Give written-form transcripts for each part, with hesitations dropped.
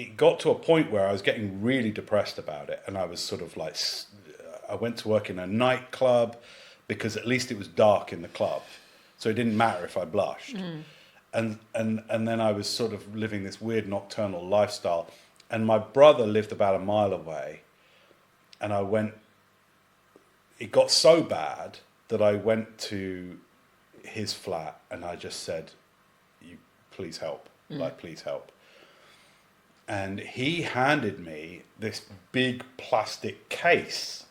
it got to a point where I was getting really depressed about it, and I was sort of like, I went to work in a nightclub because at least it was dark in the club, so it didn't matter if I blushed. And then I was sort of living this weird nocturnal lifestyle, and my brother lived about a mile away, and it got so bad that I went to his flat and I just said, "You please help, like please help." And he handed me this big plastic case,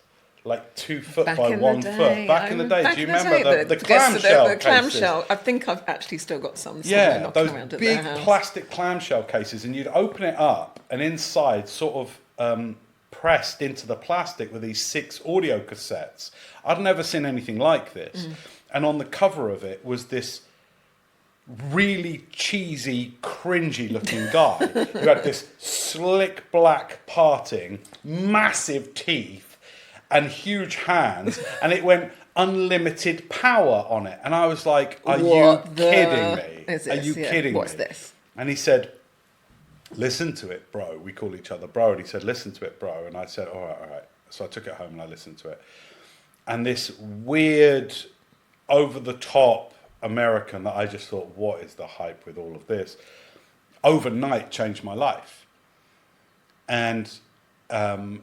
like 2 foot by 1 foot. Back in the day, do you remember the clamshell cases? Clamshell. I think I've actually still got some. Yeah, those big plastic clamshell cases, and you'd open it up, and inside, sort of pressed into the plastic, were these 6 audio cassettes. I'd never seen anything like this. And on the cover of it was this really cheesy, cringy looking guy who had this slick black parting, massive teeth and huge hands, and it went unlimited power on it. And I was like, are you kidding me? Are you kidding me? What's this? And he said, "Listen to it, bro." We call each other bro. And he said, "Listen to it, bro." And I said, all right. So I took it home and I listened to it. And this weird, over-the-top American that I just thought, what is the hype with all of this? Overnight changed my life. And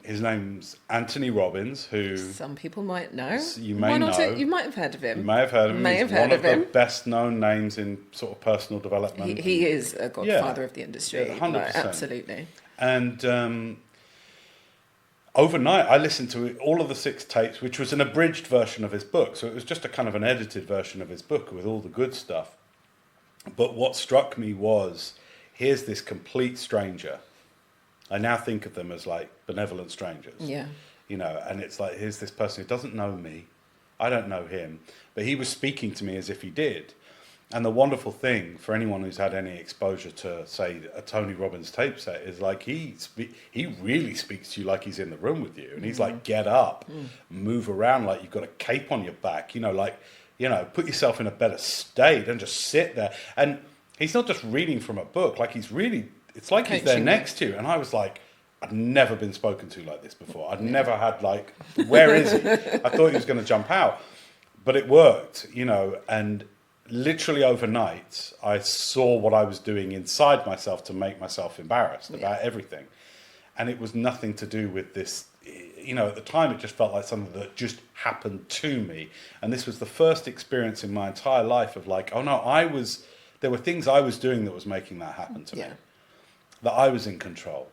his name's Anthony Robbins, who some people might know. You may know. You might have heard of him. You may have heard of him. He's one of the best known names in sort of personal development. He is a godfather of the industry. 100%. Like, absolutely. And overnight, I listened to all of the 6 tapes, which was an abridged version of his book. So it was just a kind of an edited version of his book with all the good stuff. But what struck me was, here's this complete stranger. I now think of them as like benevolent strangers. Yeah. You know, and it's like, here's this person who doesn't know me. I don't know him. But he was speaking to me as if he did. And the wonderful thing for anyone who's had any exposure to, say, a Tony Robbins tape set is like he really speaks to you like he's in the room with you. And he's like, get up, move around like you've got a cape on your back, put yourself in a better state and just sit there. And he's not just reading from a book, like it's like he's there next to you. And I was like, I'd never been spoken to like this before. I'd never had where is he? I thought he was going to jump out. But it worked, and literally overnight, I saw what I was doing inside myself to make myself embarrassed about everything. And it was nothing to do with this, at the time it just felt like something that just happened to me. And this was the first experience in my entire life of like, oh no, there were things I was doing that was making that happen to me. That I was in control.